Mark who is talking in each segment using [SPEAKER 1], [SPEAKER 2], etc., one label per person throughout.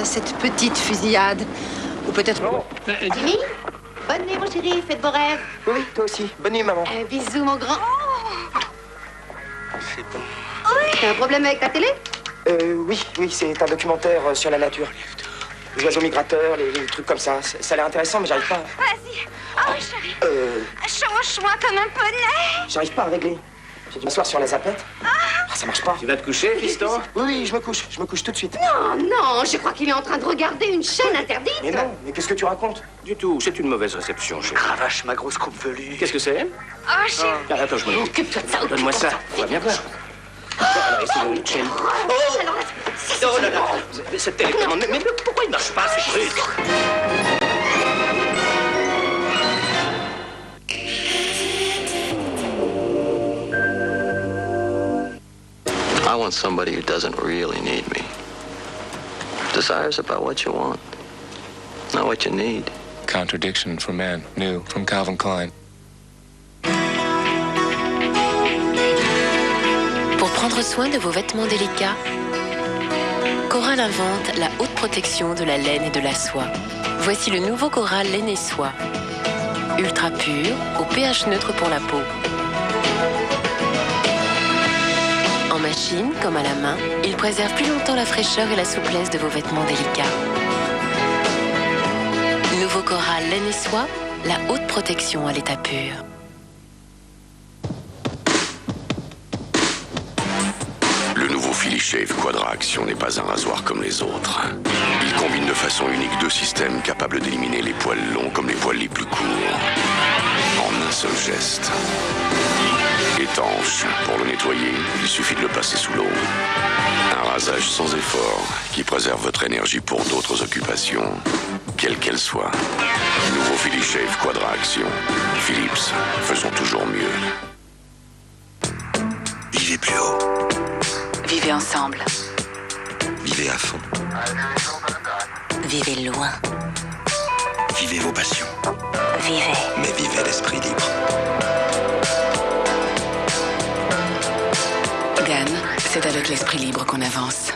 [SPEAKER 1] cette petite fusillade. Ou peut-être...
[SPEAKER 2] Oh.
[SPEAKER 3] Jimmy, bonne nuit, mon chéri. Faites beaux rêves.
[SPEAKER 2] Oui, toi aussi. Bonne nuit, maman.
[SPEAKER 3] Un bisou, mon grand.
[SPEAKER 2] C'est bon.
[SPEAKER 3] T'as un problème avec ta télé?
[SPEAKER 2] Oui, c'est un documentaire sur la nature. Les oiseaux migrateurs, les trucs comme ça. Ça a l'air intéressant, mais j'arrive pas.
[SPEAKER 1] Vas-y. Oh, chérie. Change-moi comme un poney.
[SPEAKER 2] J'arrive pas à régler. J'ai dû m'asseoir sur la zapette. Ah, ça marche pas.
[SPEAKER 4] Tu vas te coucher, fiston?
[SPEAKER 2] Oui, je me couche. Je me couche tout de suite.
[SPEAKER 3] Non, je crois qu'il est en train de regarder une chaîne interdite.
[SPEAKER 2] Mais non, mais qu'est-ce que tu racontes?
[SPEAKER 4] Du tout, c'est une mauvaise réception, chérie.
[SPEAKER 2] Cravache, ma grosse coupe velue.
[SPEAKER 4] Qu'est-ce que c'est?
[SPEAKER 1] Oh, chérie.
[SPEAKER 4] Ah, attends, je m'en occupe.
[SPEAKER 3] Occupe-toi de ça.
[SPEAKER 4] Donne-moi ça. On va bien voir. Alors, essayons une chaîne. Oh là là. Cette télécommande. Mais pourquoi il marche pas, ce truc?
[SPEAKER 5] I want somebody who doesn't really need me. Desire's about what you want, not what you need.
[SPEAKER 6] Contradiction for Man, new from Calvin Klein.
[SPEAKER 7] Pour prendre soin de vos vêtements délicats, Coral invente la haute protection de la laine et de la soie. Voici le nouveau Coral Laine et Soie. Ultra pur, au pH neutre pour la peau. En machine, comme à la main, il préserve plus longtemps la fraîcheur et la souplesse de vos vêtements délicats. Nouveau Coral Laine et Soie, la haute protection à l'état pur.
[SPEAKER 8] Le nouveau Philly Shave Quadra Action n'est pas un rasoir comme les autres. Il combine de façon unique deux systèmes capables d'éliminer les poils longs comme les poils les plus courts. En un seul geste. Étanche, pour le nettoyer, il suffit de le passer sous l'eau. Un rasage sans effort qui préserve votre énergie pour d'autres occupations, quelles qu'elles soient. Nouveau Philly Shave Quadra Action. Philips, faisons toujours mieux.
[SPEAKER 9] Vivez plus haut.
[SPEAKER 1] Vivez ensemble.
[SPEAKER 9] Vivez à fond.
[SPEAKER 1] Vivez loin.
[SPEAKER 9] Vivez vos passions.
[SPEAKER 1] Vivez.
[SPEAKER 9] Mais vivez l'esprit libre.
[SPEAKER 1] Gan, c'est avec l'esprit libre qu'on avance.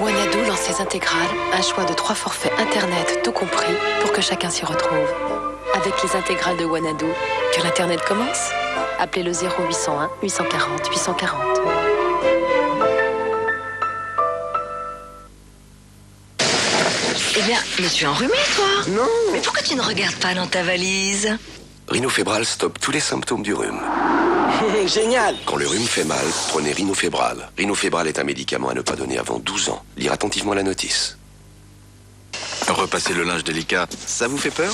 [SPEAKER 1] Wanadoo lance ses intégrales, un choix de 3 forfaits internet tout compris pour que chacun s'y retrouve. Avec les intégrales de Wanadoo, que l'internet commence. Appelez le 0801 840 840.
[SPEAKER 10] Eh bien, mais tu es enrhumé, toi?
[SPEAKER 2] Non.
[SPEAKER 10] Mais pourquoi tu ne regardes pas dans ta valise?
[SPEAKER 8] Rhinofébral stoppe tous les symptômes du rhume.
[SPEAKER 2] Génial.
[SPEAKER 8] Quand le rhume fait mal, prenez Rhinofébral. Rhinofébral est un médicament à ne pas donner avant 12 ans. Lire attentivement la notice.
[SPEAKER 9] Repasser le linge délicat, ça vous fait peur?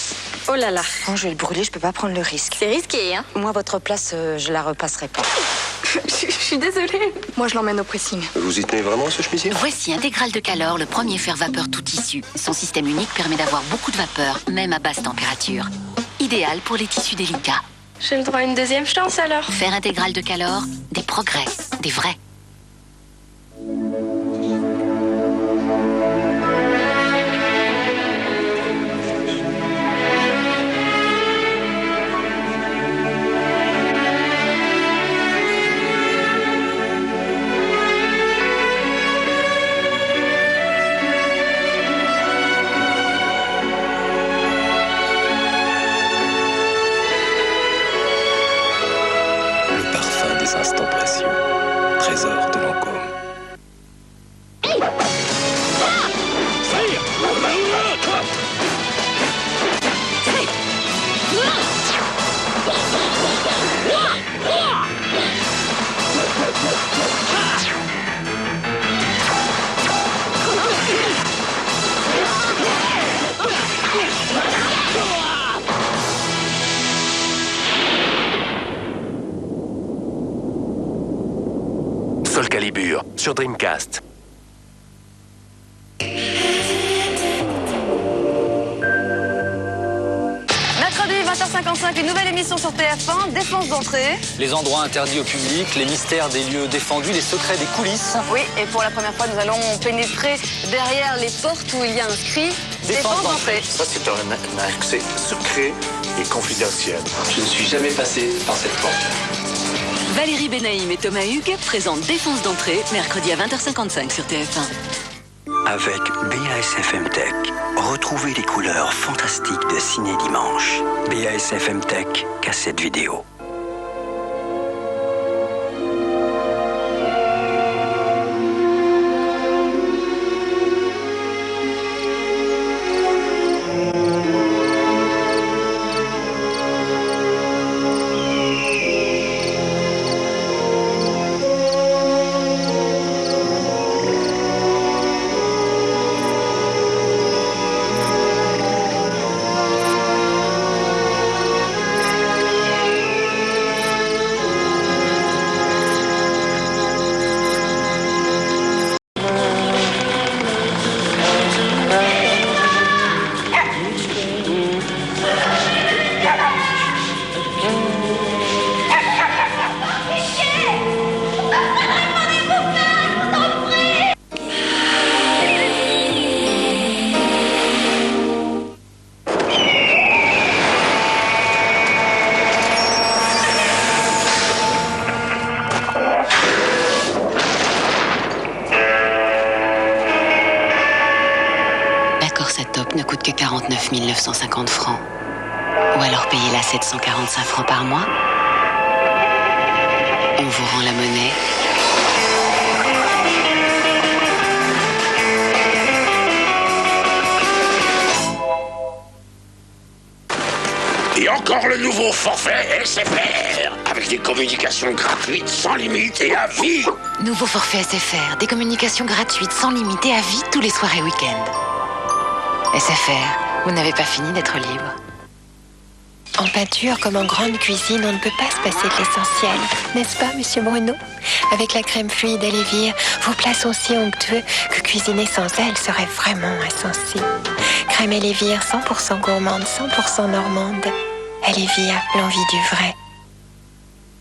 [SPEAKER 11] Oh là là, quand je vais le brûler, je peux pas prendre le risque.
[SPEAKER 1] C'est risqué, hein?
[SPEAKER 11] Moi, votre place, je la repasserai pas.
[SPEAKER 1] Je suis désolée.
[SPEAKER 11] Moi, je l'emmène au pressing.
[SPEAKER 8] Vous y tenez vraiment, ce chemisier?
[SPEAKER 12] Voici Intégral de Calor, le premier fer-vapeur tout tissu. Son système unique permet d'avoir beaucoup de vapeur, même à basse température. Idéal pour les tissus délicats.
[SPEAKER 1] J'ai le droit à une deuxième chance alors.
[SPEAKER 12] Fer Intégral de Calor, des progrès, des vrais.
[SPEAKER 9] Le parfum des instants précieux. Trésor de Lancôme.
[SPEAKER 4] Soul Calibur sur Dreamcast.
[SPEAKER 13] 20h55, une nouvelle émission sur TF1, défense d'entrée.
[SPEAKER 14] Les endroits interdits au public, les mystères des lieux défendus, les secrets des coulisses.
[SPEAKER 13] Oui, et pour la première fois, nous allons pénétrer derrière les portes où il y a inscrit défense d'entrée.
[SPEAKER 15] Ça, c'est un accès secret et confidentiel.
[SPEAKER 9] Je ne suis jamais passé par cette porte.
[SPEAKER 10] Valérie Benaïm et Thomas Hugues présentent Défense d'entrée, mercredi à 20h55 sur TF1.
[SPEAKER 16] Avec BASF Tech, retrouvez les couleurs fantastiques de Ciné Dimanche. BASF Tech, cassette vidéo.
[SPEAKER 12] Ne coûte que 49 950 francs. Ou alors payez-la 745 francs par mois. On vous rend la monnaie.
[SPEAKER 8] Et encore le nouveau forfait SFR, avec des communications gratuites sans limite et à vie.
[SPEAKER 12] Nouveau forfait SFR, des communications gratuites sans limite et à vie tous les soirs et week-ends. SFR, vous n'avez pas fini d'être libre.
[SPEAKER 1] En peinture, comme en grande cuisine, on ne peut pas se passer de l'essentiel. N'est-ce pas, monsieur Bruno? Avec la crème fluide Elévir, vos plats sont si onctueux que cuisiner sans elle serait vraiment insensé. Crème Elévir, 100% gourmande, 100% normande. Elévir, l'envie du vrai.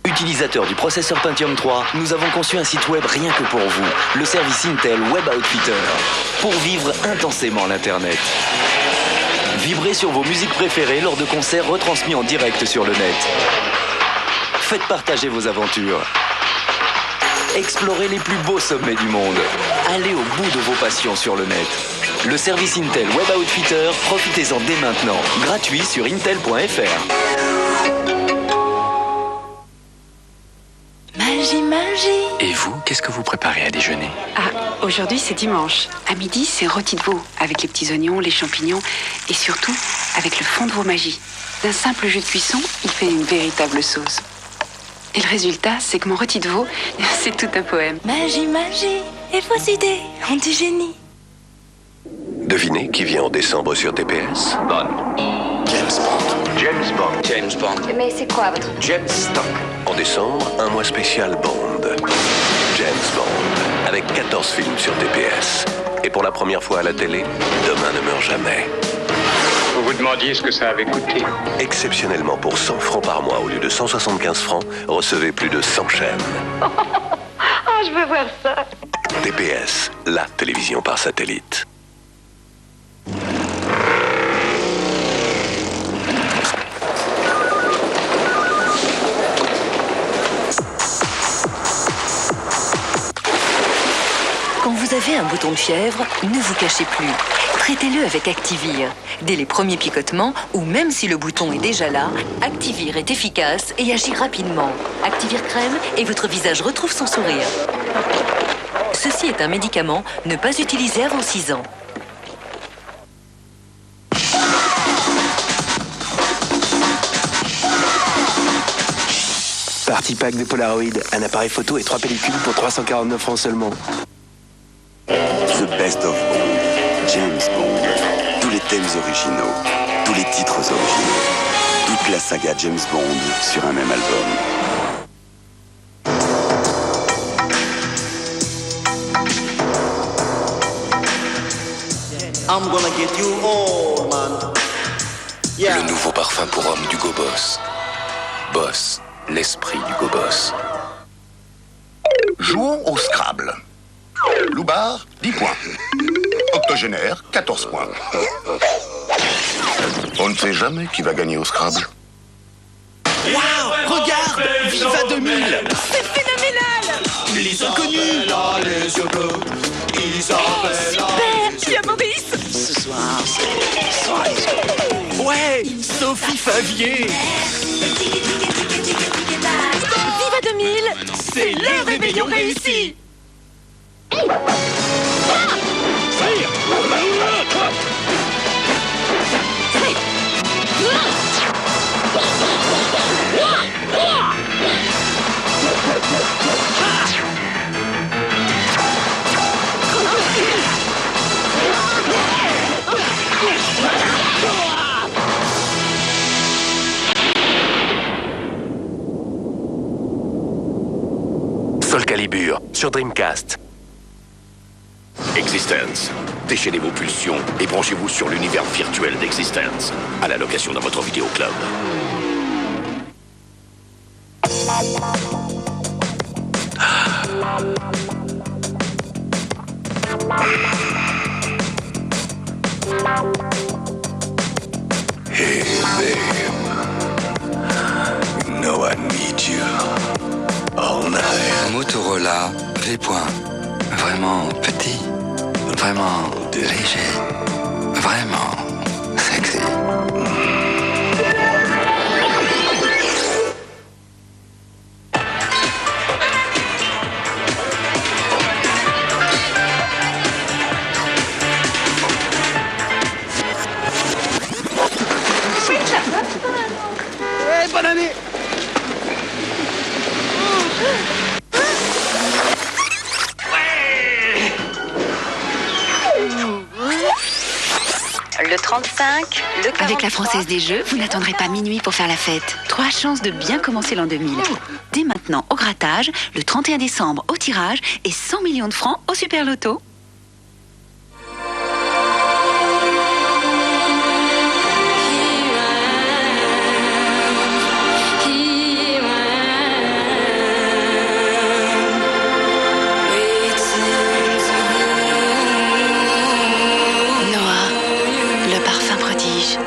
[SPEAKER 17] Utilisateurs du processeur Pentium 3, nous avons conçu un site web rien que pour vous, le service Intel Web Outfitter, pour vivre intensément l'Internet. Vibrez sur vos musiques préférées lors de concerts retransmis en direct sur le net. Faites partager vos aventures. Explorez les plus beaux sommets du monde. Allez au bout de vos passions sur le net. Le service Intel Web Outfitter, profitez-en dès maintenant, gratuit sur intel.fr.
[SPEAKER 10] Magie.
[SPEAKER 9] Et vous, qu'est-ce que vous préparez à déjeuner?
[SPEAKER 18] Ah, aujourd'hui c'est dimanche. À midi, c'est rôti de veau, avec les petits oignons, les champignons et surtout avec le fond de veau magie. D'un simple jus de cuisson, il fait une véritable sauce. Et le résultat, c'est que mon rôti de veau, c'est tout un poème.
[SPEAKER 10] Magie. Et vos idées ont du génie.
[SPEAKER 19] Devinez qui vient en décembre sur TPS?
[SPEAKER 8] Bond.
[SPEAKER 19] James Bond.
[SPEAKER 3] Mais c'est quoi votre...
[SPEAKER 19] Jet Stock. En décembre, un mois spécial Bond. James Bond. Avec 14 films sur TPS. Et pour la première fois à la télé, Demain ne meurt jamais.
[SPEAKER 20] Vous vous demandiez ce que ça avait coûté.
[SPEAKER 19] Exceptionnellement, pour 100 francs par mois au lieu de 175 francs, recevez plus de 100 chaînes.
[SPEAKER 3] Oh, je veux voir ça.
[SPEAKER 19] TPS, la télévision par satellite.
[SPEAKER 10] Quand vous avez un bouton de fièvre, ne vous cachez plus. Traitez-le avec Activir. Dès les premiers picotements, ou même si le bouton est déjà là, Activir est efficace et agit rapidement. Activir crème et votre visage retrouve son sourire. Ceci est un médicament, ne pas utiliser avant 6 ans.
[SPEAKER 21] Party pack de Polaroid, un appareil photo et 3 pellicules pour 349 francs seulement.
[SPEAKER 22] The Best of Bond, James Bond, tous les thèmes originaux, tous les titres originaux, toute la saga James Bond sur un même album.
[SPEAKER 23] I'm gonna get you all, man.
[SPEAKER 8] Le nouveau parfum pour homme d'Hugo Boss. Boss, l'esprit d'Hugo Boss.
[SPEAKER 5] Jouons au Scrabble. Loupard, 10 points. Octogénaire, 14 points. On ne sait jamais qui va gagner au Scrabble.
[SPEAKER 4] Waouh, regarde, Viva 2000.
[SPEAKER 3] C'est phénoménal.
[SPEAKER 4] Les inconnus.
[SPEAKER 3] Super. Il y a Maurice.
[SPEAKER 4] Ce soir, c'est... Ouais, Sophie Favier.
[SPEAKER 3] Viva 2000.
[SPEAKER 4] C'est le réveillon réussi.
[SPEAKER 6] Soul Calibur sur Dreamcast.
[SPEAKER 8] Existence. Déchaînez vos pulsions et branchez-vous sur l'univers virtuel d'Existence. À la location dans votre vidéoclub.
[SPEAKER 6] Hey babe, you know I need you all night.
[SPEAKER 9] Motorola V. Vraiment petit, vraiment léger, vraiment sexy.
[SPEAKER 4] Hey, bonne année.
[SPEAKER 11] Le 35, le 43.
[SPEAKER 18] Avec la Française des Jeux, vous n'attendrez pas minuit pour faire la fête. 3 chances de bien commencer l'an 2000. Dès maintenant au grattage, le 31 décembre au tirage et 100 millions de francs au Super Loto.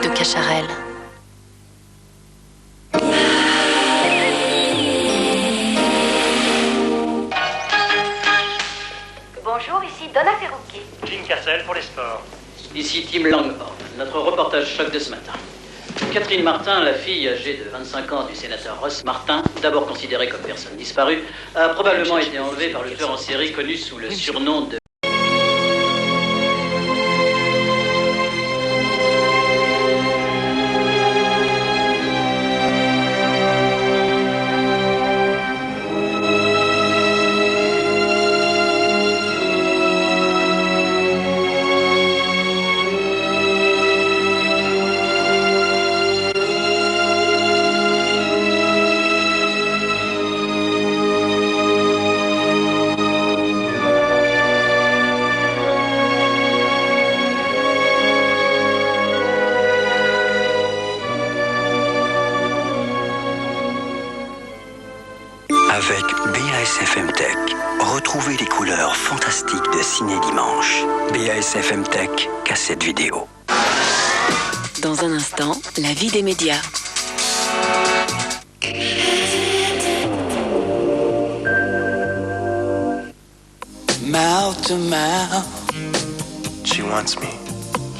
[SPEAKER 1] De Cacharel.
[SPEAKER 3] Bonjour, ici Donna Ferrucchi.
[SPEAKER 23] Jim Cassel pour les sports. Ici Tim Langhorn, notre reportage choc de ce matin. Catherine Martin, la fille âgée de 25 ans du sénateur Ross Martin, d'abord considérée comme personne disparue, a probablement été enlevée par le tueur en série connu sous le surnom de...
[SPEAKER 16] Avec BASFM Tech, retrouvez les couleurs fantastiques de Ciné Dimanche. BASFM Tech, cassette vidéo.
[SPEAKER 7] Dans un instant, la vie des médias.
[SPEAKER 6] Mouth to mouth. She wants me.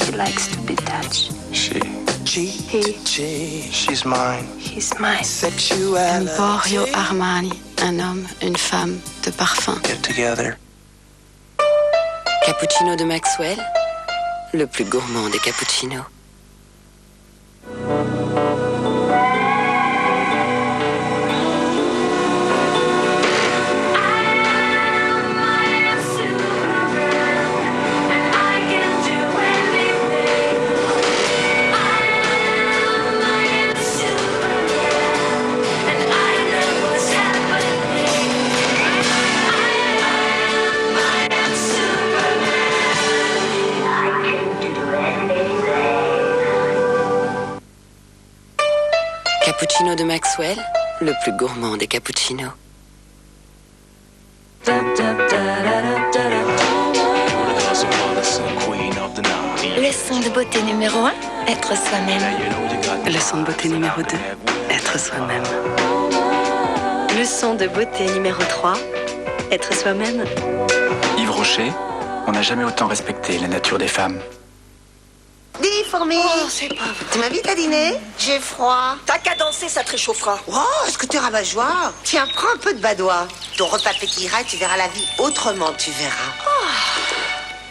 [SPEAKER 11] He likes to be touched.
[SPEAKER 6] She's mine.
[SPEAKER 11] He's mine.
[SPEAKER 6] Sexuality.
[SPEAKER 18] Emporio Armani, un homme, une femme, de parfum.
[SPEAKER 6] Get together.
[SPEAKER 7] Cappuccino de Maxwell, le plus gourmand des cappuccinos. cappuccino de Maxwell, le plus gourmand des cappuccinos.
[SPEAKER 11] Leçon de beauté numéro 1, être soi-même.
[SPEAKER 18] Leçon de beauté numéro 2, être soi-même.
[SPEAKER 11] Leçon de beauté numéro 3, être soi-même.
[SPEAKER 2] Yves Rocher, on n'a jamais autant respecté la nature des femmes.
[SPEAKER 13] Dis, fourmi.
[SPEAKER 11] Oh, c'est pas vrai.
[SPEAKER 13] Tu m'invites à dîner? J'ai froid.
[SPEAKER 11] T'as qu'à danser, ça te réchauffera.
[SPEAKER 13] Oh, est-ce que t'es rabat-joie? Tiens, prends un peu de badois. Ton repas pétillera et tu verras la vie autrement, tu verras.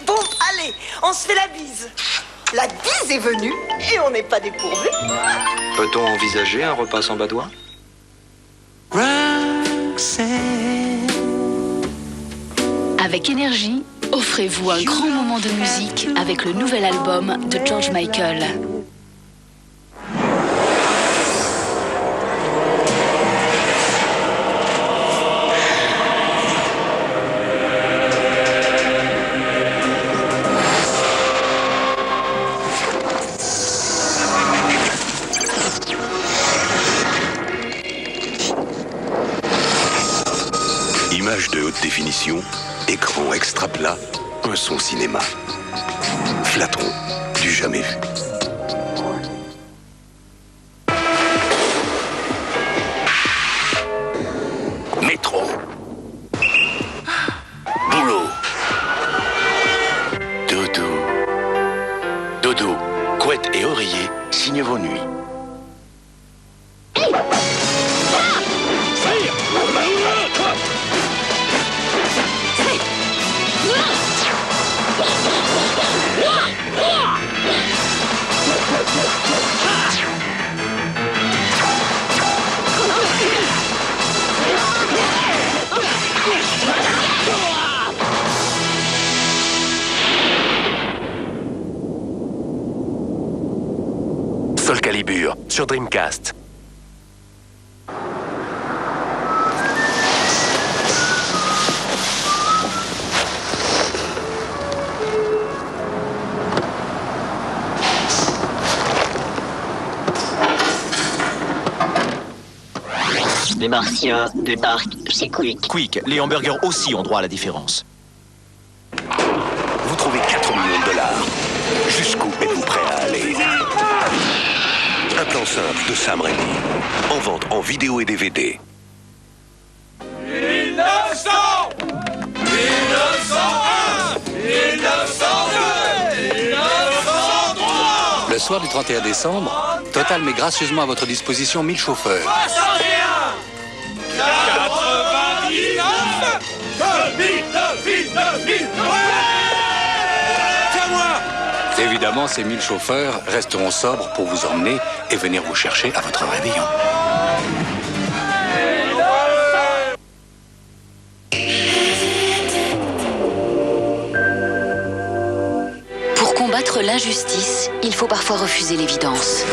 [SPEAKER 11] Bon, allez, on se fait la bise. La bise est venue et on n'est pas dépourvu.
[SPEAKER 17] Peut-on envisager un repas sans badois?
[SPEAKER 12] Avec Énergie, offrez-vous un grand moment de musique avec le nouvel album de George Michael.
[SPEAKER 19] Images de haute définition, écran extra plat, un son cinéma. Flatron, du jamais vu. Métro. Boulot.
[SPEAKER 17] Dodo. Dodo, couette et oreiller signent vos nuits.
[SPEAKER 9] Soul Calibur sur Dreamcast.
[SPEAKER 14] Les martiens débarquent chez Quick.
[SPEAKER 24] Quick, les hamburgers aussi ont droit à la différence.
[SPEAKER 19] Vous trouvez 4 millions de dollars. Jusqu'où êtes-vous prêt à aller? Un plan simple de Sam Raimi. En vente en vidéo et DVD.
[SPEAKER 25] 1900 1901 1902 1903.
[SPEAKER 26] Le soir du 31 décembre, Total met gracieusement à votre disposition 1000 chauffeurs.
[SPEAKER 25] 61 99 2000
[SPEAKER 26] C'est à moi! Évidemment, ces 1000 chauffeurs resteront sobres pour vous emmener et venir vous chercher à votre réveillon.
[SPEAKER 12] Pour combattre l'injustice, il faut parfois refuser l'évidence.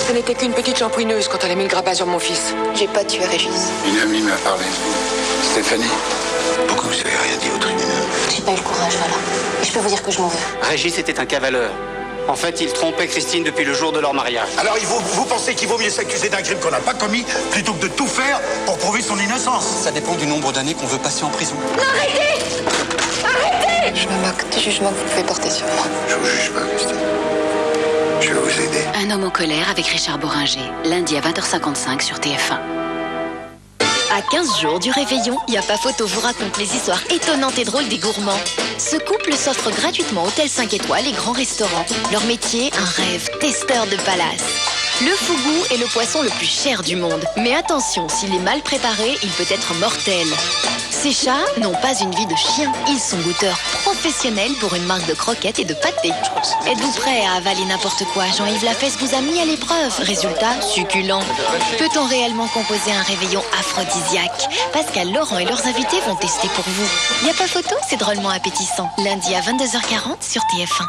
[SPEAKER 7] Ce n'était qu'une petite shampouineuse quand elle a mis le grappin sur mon fils. J'ai pas tué Régis.
[SPEAKER 26] Une amie m'a parlé de vous. Stéphanie.
[SPEAKER 19] Pourquoi vous avez rien dit au tribunal?
[SPEAKER 7] J'ai pas eu le courage, voilà. Et je peux vous dire que je m'en veux.
[SPEAKER 27] Régis était un cavaleur. En fait, il trompait Christine depuis le jour de leur mariage.
[SPEAKER 5] Alors vous pensez qu'il vaut mieux s'accuser d'un crime qu'on n'a pas commis plutôt que de tout faire pour prouver son innocence?
[SPEAKER 26] Ça dépend du nombre d'années qu'on veut passer en prison.
[SPEAKER 7] Non, arrêtez! Arrêtez! Je me moque des jugements que vous pouvez porter sur moi.
[SPEAKER 19] Je vous juge pas, Christine. Je vais vous aider.
[SPEAKER 12] Un homme en colère avec Richard Boringer, lundi à 20h55 sur TF1.
[SPEAKER 28] À 15 jours du réveillon, Y'a pas photo vous raconte les histoires étonnantes et drôles des gourmands. Ce couple s'offre gratuitement hôtel 5 étoiles et grands restaurants. Leur métier, un rêve, testeur de palace. Le fougou est le poisson le plus cher du monde. Mais attention, s'il est mal préparé, il peut être mortel. Ces chats n'ont pas une vie de chien. Ils sont goûteurs professionnels pour une marque de croquettes et de pâtés. Êtes-vous prêt à avaler n'importe quoi? Jean-Yves Lafesse vous a mis à l'épreuve. Résultat, succulent. Peut-on réellement composer un réveillon aphrodisiaque? Pascal, Laurent et leurs invités vont tester pour vous. Y'a pas photo, c'est drôlement appétissant. Lundi à 22h40 sur TF1.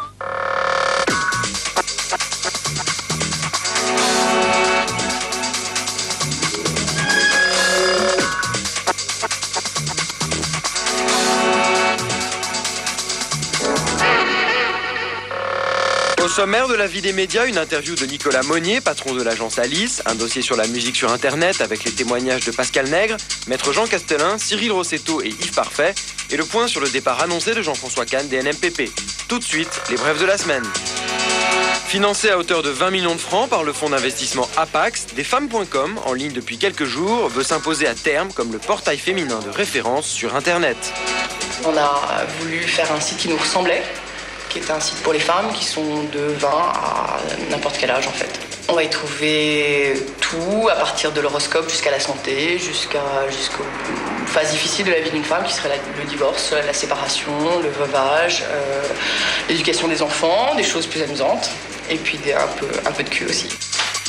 [SPEAKER 1] Au sommaire de la vie des médias, une interview de Nicolas Monnier, patron de l'agence Alice, un dossier sur la musique sur Internet avec les témoignages de Pascal Nègre, Maître Jean Castelin, Cyril Rossetto et Yves Parfait, et le point sur le départ annoncé de Jean-François Kahn des NMPP. Tout de suite, les brèves de la semaine. Financé à hauteur de 20 millions de francs par le fonds d'investissement Apax, Desfemmes.com, en ligne depuis quelques jours, veut s'imposer à terme comme le portail féminin de référence sur Internet.
[SPEAKER 4] On a voulu faire un site qui nous ressemblait, qui est un site pour les femmes qui sont de 20 à n'importe quel âge en fait. On va y trouver tout, à partir de l'horoscope jusqu'à la santé, jusqu'aux phases difficiles de la vie d'une femme, qui serait le divorce, la séparation, le veuvage, l'éducation des enfants, des choses plus amusantes, et puis un peu de cul aussi.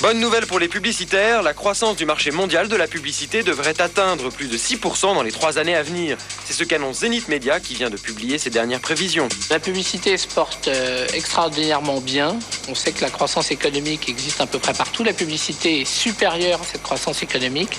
[SPEAKER 1] Bonne nouvelle pour les publicitaires, la croissance du marché mondial de la publicité devrait atteindre plus de 6% dans les 3 années à venir. C'est ce qu'annonce Zenith Media qui vient de publier ses dernières prévisions.
[SPEAKER 8] La publicité se porte extraordinairement bien. On sait que la croissance économique existe à peu près partout. La publicité est supérieure à cette croissance économique.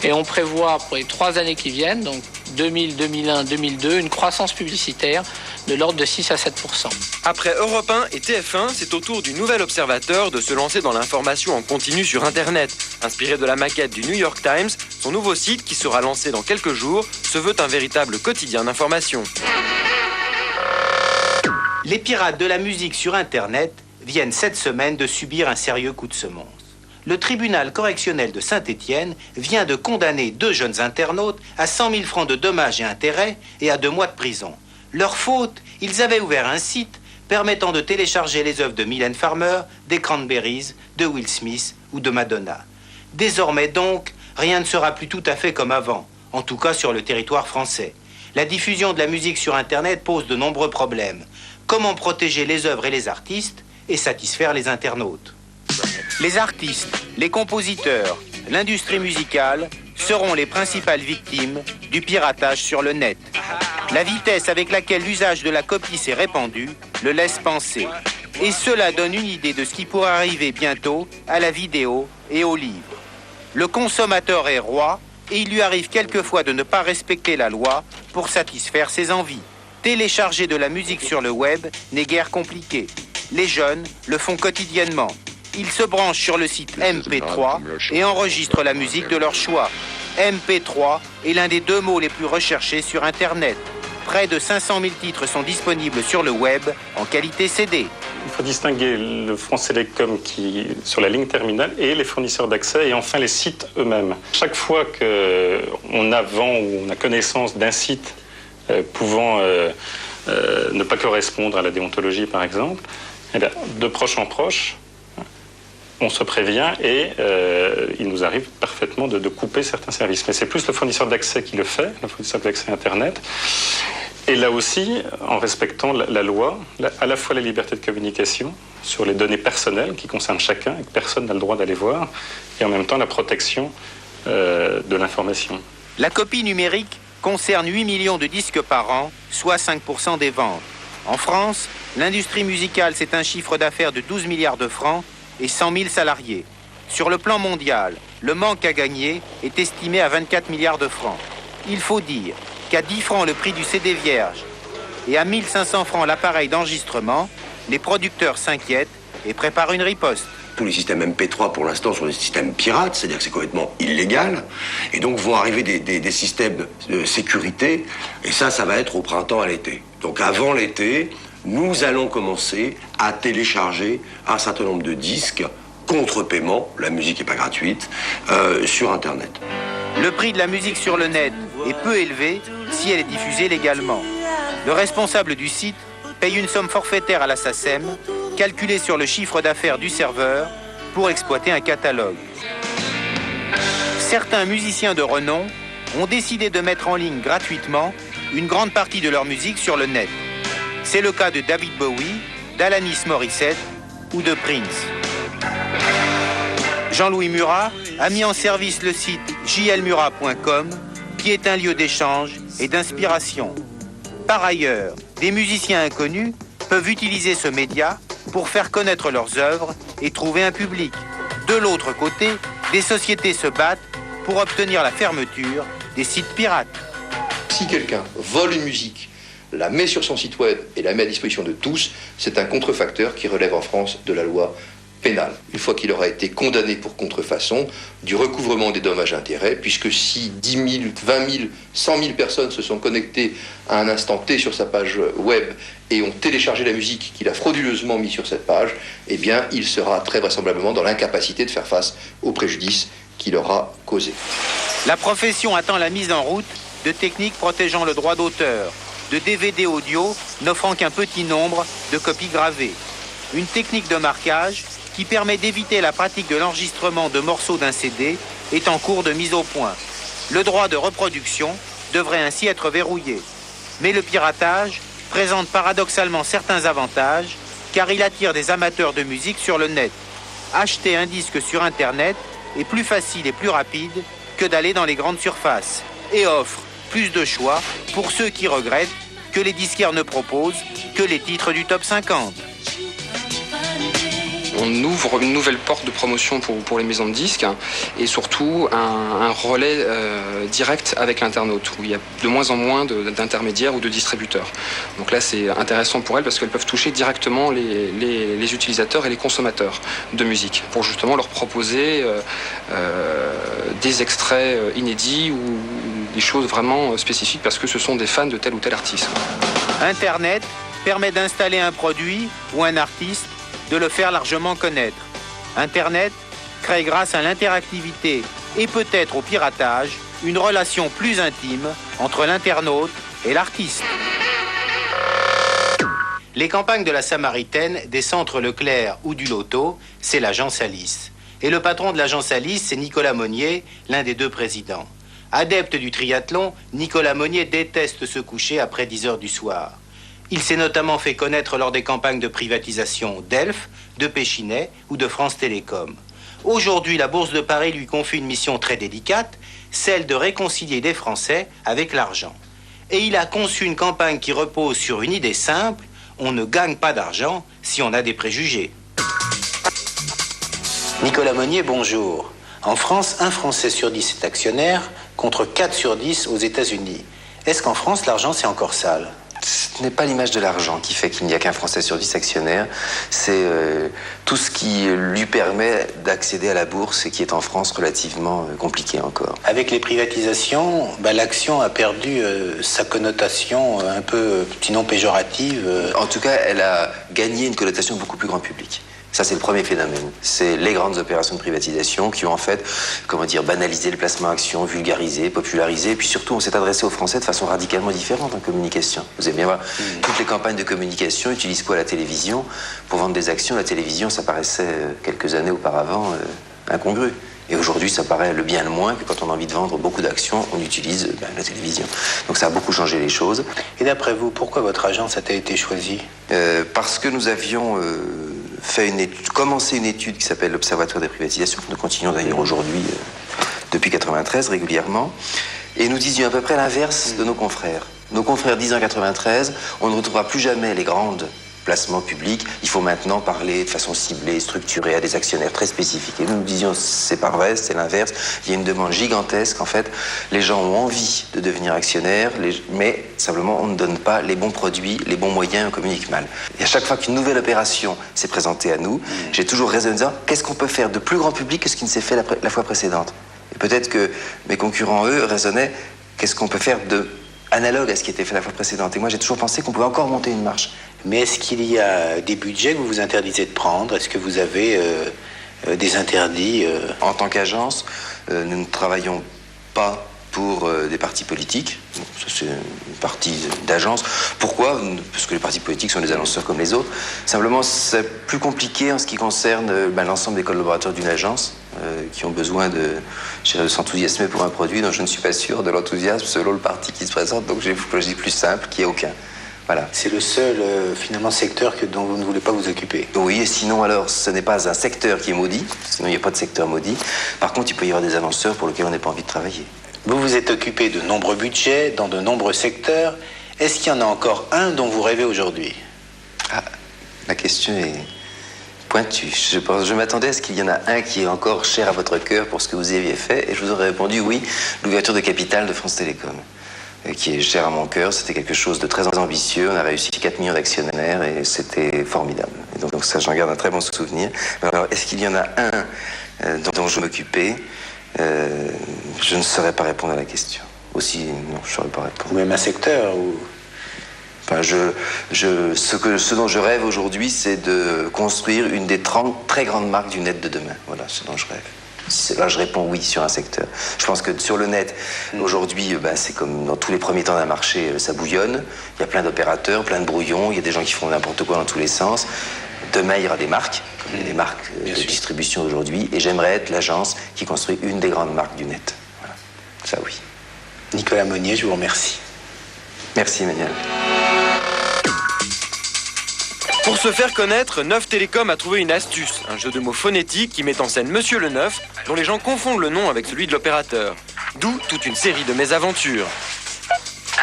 [SPEAKER 8] Et on prévoit pour les 3 années qui viennent, donc 2000, 2001, 2002, une croissance publicitaire de l'ordre de 6 à 7%.
[SPEAKER 1] Après Europe 1 et TF1, c'est au tour du nouvel observateur de se lancer dans l'information en continu sur Internet. Inspiré de la maquette du New York Times, son nouveau site, qui sera lancé dans quelques jours, se veut un véritable quotidien d'information.
[SPEAKER 10] Les pirates de la musique sur Internet viennent cette semaine de subir un sérieux coup de semonce. Le tribunal correctionnel de Saint-Étienne vient de condamner 2 jeunes internautes à 100 000 francs de dommages et intérêts et à 2 mois de prison. Leur faute, ils avaient ouvert un site permettant de télécharger les œuvres de Mylène Farmer, des Cranberries, de Will Smith ou de Madonna. Désormais donc, rien ne sera plus tout à fait comme avant, en tout cas sur le territoire français. La diffusion de la musique sur Internet pose de nombreux problèmes. Comment protéger les œuvres et les artistes et satisfaire les internautes ? Les artistes, les compositeurs, l'industrie musicale seront les principales victimes du piratage sur le net. La vitesse avec laquelle l'usage de la copie s'est répandu le laisse penser. Et cela donne une idée de ce qui pourrait arriver bientôt à la vidéo et au livre. Le consommateur est roi et il lui arrive quelquefois de ne pas respecter la loi pour satisfaire ses envies. Télécharger de la musique sur le web n'est guère compliqué. Les jeunes le font quotidiennement. Ils se branchent sur le site MP3 et enregistrent la musique de leur choix. MP3 est l'un des 2 mots les plus recherchés sur Internet. Près de 500 000 titres sont disponibles sur le web en qualité CD.
[SPEAKER 15] Il faut distinguer le France Télécom qui sur la ligne terminale et les fournisseurs d'accès et enfin les sites eux-mêmes. Chaque fois qu'on a vent ou on a connaissance d'un site pouvant ne pas correspondre à la déontologie par exemple, eh bien, de proche en proche, on se prévient et il nous arrive parfaitement de couper certains services. Mais c'est plus le fournisseur d'accès qui le fait, le fournisseur d'accès Internet. Et là aussi, en respectant la loi, à la fois la liberté de communication sur les données personnelles qui concernent chacun et que personne n'a le droit d'aller voir, et en même temps la protection de l'information.
[SPEAKER 10] La copie numérique concerne 8 millions de disques par an, soit 5% des ventes. En France, l'industrie musicale, c'est un chiffre d'affaires de 12 milliards de francs et 100 000 salariés. Sur le plan mondial, le manque à gagner est estimé à 24 milliards de francs. Il faut dire qu'à 10 francs le prix du CD vierge et à 1500 francs l'appareil d'enregistrement, les producteurs s'inquiètent et préparent une riposte.
[SPEAKER 20] Tous les systèmes MP3 pour l'instant sont des systèmes pirates, c'est-à-dire que c'est complètement illégal, et donc vont arriver des systèmes de sécurité, et ça va être au printemps à l'été. Donc avant l'été, nous allons commencer à télécharger un certain nombre de disques contre paiement, la musique n'est pas gratuite, sur Internet.
[SPEAKER 10] Le prix de la musique sur le net est peu élevé si elle est diffusée légalement. Le responsable du site paye une somme forfaitaire à la SACEM, calculée sur le chiffre d'affaires du serveur, pour exploiter un catalogue. Certains musiciens de renom ont décidé de mettre en ligne gratuitement une grande partie de leur musique sur le net. C'est le cas de David Bowie, d'Alanis Morissette ou de Prince. Jean-Louis Murat a mis en service le site jlmurat.com, qui est un lieu d'échange et d'inspiration. Par ailleurs, des musiciens inconnus peuvent utiliser ce média pour faire connaître leurs œuvres et trouver un public. De l'autre côté, des sociétés se battent pour obtenir la fermeture des sites pirates.
[SPEAKER 21] Si quelqu'un vole une musique
[SPEAKER 2] la met sur son site web et la met à disposition de tous, c'est un contrefacteur qui relève en France de la loi pénale. Une fois qu'il aura été condamné pour contrefaçon, du recouvrement des dommages et intérêts, puisque si 10 000, 20 000, 100 000 personnes se sont connectées à un instant T sur sa page web et ont téléchargé la musique qu'il a frauduleusement mise sur cette page, eh bien, il sera très vraisemblablement dans l'incapacité de faire face au préjudice qu'il aura causé.
[SPEAKER 10] La profession attend la mise en route de techniques protégeant le droit d'auteur, de DVD audio n'offrant qu'un petit nombre de copies gravées. Une technique de marquage qui permet d'éviter la pratique de l'enregistrement de morceaux d'un CD est en cours de mise au point. Le droit de reproduction devrait ainsi être verrouillé. Mais le piratage présente paradoxalement certains avantages car il attire des amateurs de musique sur le net. Acheter un disque sur Internet est plus facile et plus rapide que d'aller dans les grandes surfaces et offre plus de choix pour ceux qui regrettent que les disquaires ne proposent que les titres du top 50.
[SPEAKER 3] On ouvre une nouvelle porte de promotion pour les maisons de disques et surtout un relais direct avec l'internaute où il y a de moins en moins d'intermédiaires ou de distributeurs. Donc là c'est intéressant pour elles parce qu'elles peuvent toucher directement les utilisateurs et les consommateurs de musique pour justement leur proposer des extraits inédits ou des choses vraiment spécifiques parce que ce sont des fans de tel ou tel artiste.
[SPEAKER 10] Internet permet d'installer un produit ou un artiste, de le faire largement connaître. Internet crée grâce à l'interactivité et peut-être au piratage une relation plus intime entre l'internaute et l'artiste. Les campagnes de la Samaritaine, des centres Leclerc ou du Loto, c'est l'agence Alice. Et le patron de l'agence Alice, c'est Nicolas Monnier, l'un des deux présidents. Adepte du triathlon, Nicolas Monnier déteste se coucher après 10 heures du soir. Il s'est notamment fait connaître lors des campagnes de privatisation d'Elf, de Péchinet ou de France Télécom. Aujourd'hui, la Bourse de Paris lui confie une mission très délicate, celle de réconcilier les Français avec l'argent. Et il a conçu une campagne qui repose sur une idée simple, on ne gagne pas d'argent si on a des préjugés. Nicolas Monnier, bonjour. En France, 1 Français sur 10 est actionnaire, contre 4 sur 10 aux États-Unis. Est-ce qu'en France, l'argent, c'est encore sale ?
[SPEAKER 6] Ce n'est pas l'image de l'argent qui fait qu'il n'y a qu'un Français sur 10 actionnaires, c'est tout ce qui lui permet d'accéder à la bourse et qui est en France relativement compliqué encore.
[SPEAKER 10] Avec les privatisations, l'action a perdu sa connotation un peu, sinon péjorative.
[SPEAKER 6] En tout cas, elle a gagné une connotation beaucoup plus grand public. Ça, c'est le premier phénomène. C'est les grandes opérations de privatisation qui ont en fait, banalisé le placement action, vulgarisé, popularisé. Et puis surtout, on s'est adressé aux Français de façon radicalement différente en communication. Vous allez bien voir, toutes les campagnes de communication utilisent quoi ? La télévision. Pour vendre des actions, la télévision, ça paraissait quelques années auparavant incongru. Et aujourd'hui, ça paraît le bien le moins que quand on a envie de vendre beaucoup d'actions, on utilise la télévision. Donc ça a beaucoup changé les choses.
[SPEAKER 10] Et d'après vous, pourquoi votre agence a-t-elle été choisie ?
[SPEAKER 6] Parce que nous avions commencé une étude qui s'appelle l'Observatoire des privatisations, que nous continuons d'ailleurs aujourd'hui, depuis 1993, régulièrement. Et nous disions à peu près l'inverse de nos confrères. Nos confrères disent en 1993, on ne retrouvera plus jamais les grandes placements publics, il faut maintenant parler de façon ciblée, structurée à des actionnaires très spécifiques. Et nous disions, c'est pas vrai, c'est l'inverse. Il y a une demande gigantesque, en fait. Les gens ont envie de devenir actionnaires, mais simplement on ne donne pas les bons produits, les bons moyens, on communique mal. Et à chaque fois qu'une nouvelle opération s'est présentée à nous, j'ai toujours raisonné en disant, qu'est-ce qu'on peut faire de plus grand public que ce qui ne s'est fait la fois précédente ? Et peut-être que mes concurrents, eux, raisonnaient, qu'est-ce qu'on peut faire de analogue à ce qui était fait la fois précédente. Et moi, j'ai toujours pensé qu'on pouvait encore monter une marche.
[SPEAKER 10] Mais est-ce qu'il y a des budgets que vous vous interdisez de prendre ? Est-ce que vous avez des interdits
[SPEAKER 6] En tant qu'agence, nous ne travaillons pas pour des partis politiques. Bon, ça, c'est une partie d'agence. Pourquoi ? Parce que les partis politiques sont des annonceurs comme les autres. Simplement, c'est plus compliqué en ce qui concerne l'ensemble des collaborateurs d'une agence qui ont besoin de s'enthousiasmer pour un produit dont je ne suis pas sûr de l'enthousiasme selon le parti qui se présente. Donc j'ai choisi plus simple, qui est aucun. Voilà.
[SPEAKER 10] C'est le seul, finalement, secteur dont vous ne voulez pas vous occuper.
[SPEAKER 6] Oui, et sinon, alors, ce n'est pas un secteur qui est maudit. Sinon, il n'y a pas de secteur maudit. Par contre, il peut y avoir des annonceurs pour lesquels on n'a pas envie de travailler.
[SPEAKER 10] Vous vous êtes occupé de nombreux budgets, dans de nombreux secteurs. Est-ce qu'il y en a encore un dont vous rêvez aujourd'hui ?
[SPEAKER 6] Ah, la question est pointue. Je m'attendais à ce qu'il y en a un qui est encore cher à votre cœur pour ce que vous aviez fait, et je vous aurais répondu oui, l'ouverture de capital de France Télécom. qui est cher à mon cœur. C'était quelque chose de très ambitieux. On a réussi 4 millions d'actionnaires et c'était formidable. Et donc ça, j'en garde un très bon souvenir. Alors, est-ce qu'il y en a un dont je m'occupais? Je ne saurais pas répondre à la question. Aussi, non, je ne saurais pas répondre.
[SPEAKER 10] Ou même un secteur ou...
[SPEAKER 6] Enfin, ce dont je rêve aujourd'hui, c'est de construire une des 30 très grandes marques du net de demain. Voilà ce dont je rêve. Là, je réponds oui sur un secteur. Je pense que sur le net, aujourd'hui, c'est comme dans tous les premiers temps d'un marché, ça bouillonne. Il y a plein d'opérateurs, plein de brouillons. Il y a des gens qui font n'importe quoi dans tous les sens. Demain, il y aura des marques, comme il y a des marques de distribution aujourd'hui. Et j'aimerais être l'agence qui construit une des grandes marques du net. Voilà. Ça, oui.
[SPEAKER 10] Nicolas Monnier, je vous remercie.
[SPEAKER 6] Merci, Emmanuel.
[SPEAKER 1] Pour se faire connaître, Neuf Télécom a trouvé une astuce, un jeu de mots phonétique qui met en scène Monsieur le Neuf, dont les gens confondent le nom avec celui de l'opérateur. D'où toute une série de mésaventures.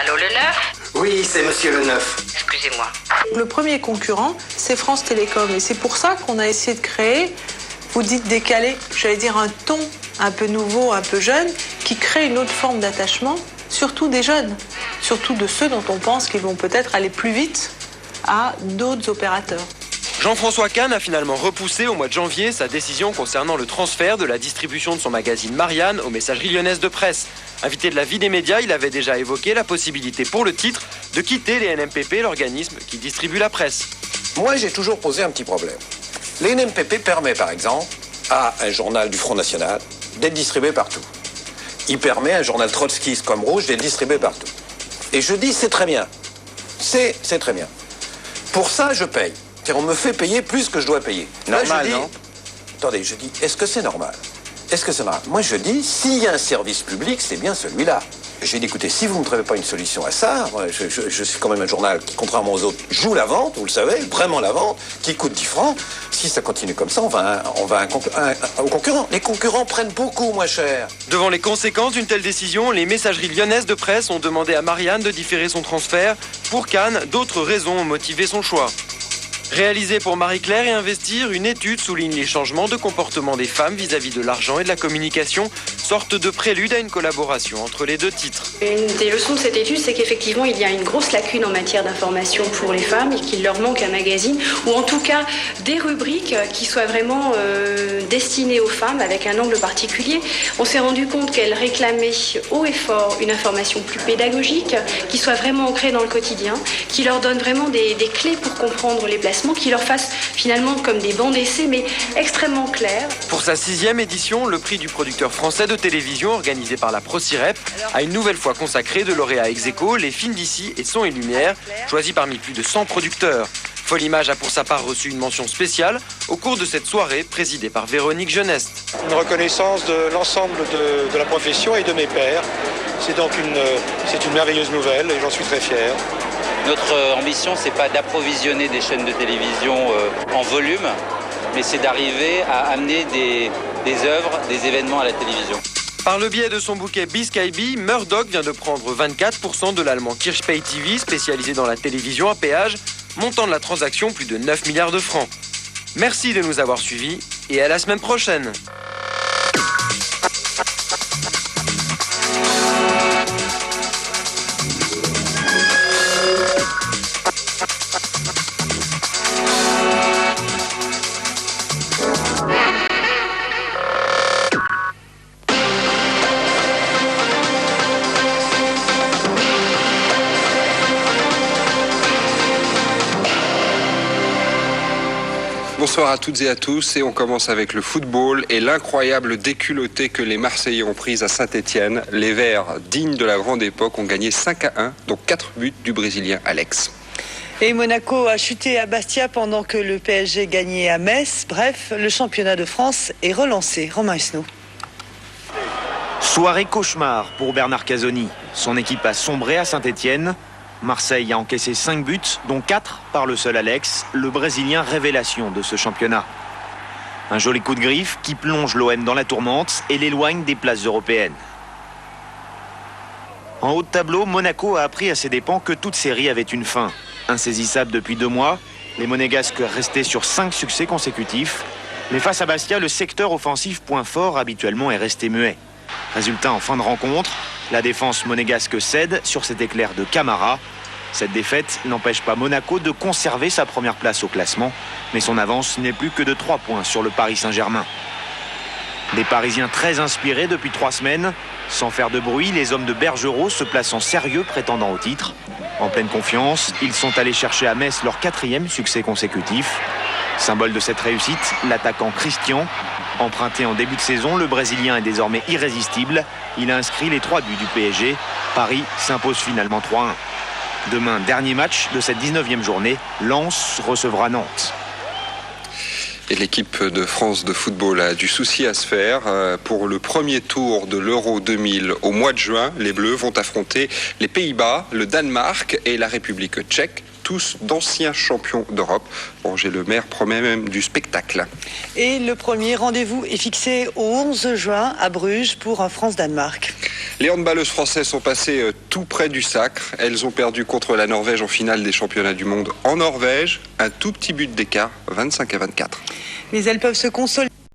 [SPEAKER 11] Allô, le Neuf?
[SPEAKER 27] Oui, c'est Monsieur le Neuf.
[SPEAKER 11] Excusez-moi.
[SPEAKER 13] Le premier concurrent, c'est France Télécom. Et c'est pour ça qu'on a essayé de créer, vous dites décalé, j'allais dire un ton un peu nouveau, un peu jeune, qui crée une autre forme d'attachement, surtout des jeunes, surtout de ceux dont on pense qu'ils vont peut-être aller plus vite à d'autres opérateurs.
[SPEAKER 1] Jean-François Kahn a finalement repoussé au mois de janvier sa décision concernant le transfert de la distribution de son magazine Marianne aux Messageries Lyonnaises de Presse. Invité de la vie des médias, il avait déjà évoqué la possibilité pour le titre de quitter les NMPP, l'organisme qui distribue la presse.
[SPEAKER 16] Moi, j'ai toujours posé un petit problème. Les NMPP permet, par exemple, à un journal du Front National d'être distribué partout. Il permet à un journal trotskiste comme Rouge d'être distribué partout. Et je dis, c'est très bien. C'est très bien. Pour ça, je paye. On me fait payer plus que je dois payer.
[SPEAKER 10] Normal,
[SPEAKER 16] là, je dis,
[SPEAKER 10] non?
[SPEAKER 16] Attendez, je dis, est-ce que c'est normal? Est-ce que c'est normal? Moi, je dis, s'il y a un service public, c'est bien celui-là. J'ai dit, écoutez, si vous ne trouvez pas une solution à ça, moi, je suis quand même un journal qui, contrairement aux autres, joue la vente, vous le savez, vraiment la vente, qui coûte 10 francs. Si ça continue comme ça, on va aux concurrents. Les concurrents prennent beaucoup moins cher.
[SPEAKER 1] Devant les conséquences d'une telle décision, les Messageries Lyonnaises de Presse ont demandé à Marianne de différer son transfert. Pour Kahn, d'autres raisons ont motivé son choix. Réaliser pour Marie-Claire et Investir, une étude souligne les changements de comportement des femmes vis-à-vis de l'argent et de la communication, sorte de prélude à une collaboration entre les deux titres.
[SPEAKER 17] Une des leçons de cette étude, c'est qu'effectivement, il y a une grosse lacune en matière d'information pour les femmes et qu'il leur manque un magazine, ou en tout cas des rubriques qui soient vraiment destinées aux femmes avec un angle particulier. On s'est rendu compte qu'elles réclamaient haut et fort une information plus pédagogique, qui soit vraiment ancrée dans le quotidien, qui leur donne vraiment des clés pour comprendre les placements, qui leur fasse finalement comme des bancs d'essai, mais extrêmement clairs.
[SPEAKER 1] Pour sa 6e édition, le prix du producteur français de télévision, organisé par la ProCirep, a une nouvelle fois consacré de lauréats ex aequo les films d'ici et Son et Lumière, choisis parmi plus de 100 producteurs. Folle Image a pour sa part reçu une mention spéciale au cours de cette soirée présidée par Véronique Jeuneste.
[SPEAKER 18] Une reconnaissance de l'ensemble de la profession et de mes pairs. C'est donc une merveilleuse nouvelle et j'en suis très fier.
[SPEAKER 21] Notre ambition, c'est pas d'approvisionner des chaînes de télévision en volume, mais c'est d'arriver à amener des œuvres, des événements à la télévision.
[SPEAKER 1] Par le biais de son bouquet Biskyby, Murdoch vient de prendre 24% de l'allemand Kirchpay TV, spécialisé dans la télévision à péage, montant de la transaction plus de 9 milliards de francs. Merci de nous avoir suivis et à la semaine prochaine.
[SPEAKER 22] Bonsoir à toutes et à tous et on commence avec le football et l'incroyable déculottée que les Marseillais ont prise à Saint-Étienne. Les Verts, dignes de la grande époque, ont gagné 5-1, dont 4 buts du Brésilien Alex.
[SPEAKER 23] Et Monaco a chuté à Bastia pendant que le PSG gagnait à Metz. Bref, le championnat de France est relancé. Romain Hussneau.
[SPEAKER 29] Soirée cauchemar pour Bernard Casoni. Son équipe a sombré à Saint-Étienne. Marseille a encaissé 5 buts, dont 4 par le seul Alex, le Brésilien révélation de ce championnat. Un joli coup de griffe qui plonge l'OM dans la tourmente et l'éloigne des places européennes. En haut de tableau, Monaco a appris à ses dépens que toute série avait une fin. Insaisissable depuis 2 mois, les Monégasques restaient sur 5 succès consécutifs. Mais face à Bastia, le secteur offensif point fort habituellement est resté muet. Résultat en fin de rencontre, La défense monégasque cède sur cet éclair de Camara. Cette défaite n'empêche pas Monaco de conserver sa première place au classement, mais son avance n'est plus que de 3 points sur le Paris Saint-Germain. Des Parisiens très inspirés depuis 3 semaines. Sans faire de bruit, les hommes de Bergerot se placent en sérieux prétendant au titre. En pleine confiance, ils sont allés chercher à Metz leur 4e succès consécutif. Symbole de cette réussite, l'attaquant Christian. Emprunté en début de saison, le Brésilien est désormais irrésistible. Il a inscrit les 3 buts du PSG. Paris s'impose finalement 3-1. Demain, dernier match de cette 19e journée, Lens recevra Nantes.
[SPEAKER 22] Et l'équipe de France de football a du souci à se faire. Pour le premier tour de l'Euro 2000 au mois de juin, les Bleus vont affronter les Pays-Bas, le Danemark et la République tchèque. Tous d'anciens champions d'Europe. Roger Le Maire promet même du spectacle.
[SPEAKER 23] Et le premier rendez-vous est fixé au 11 juin à Bruges pour un France-Danemark.
[SPEAKER 22] Les handballeuses françaises sont passées tout près du sacre. Elles ont perdu contre la Norvège en finale des championnats du monde en Norvège. Un tout petit but d'écart, 25-24.
[SPEAKER 23] Mais elles peuvent se consoler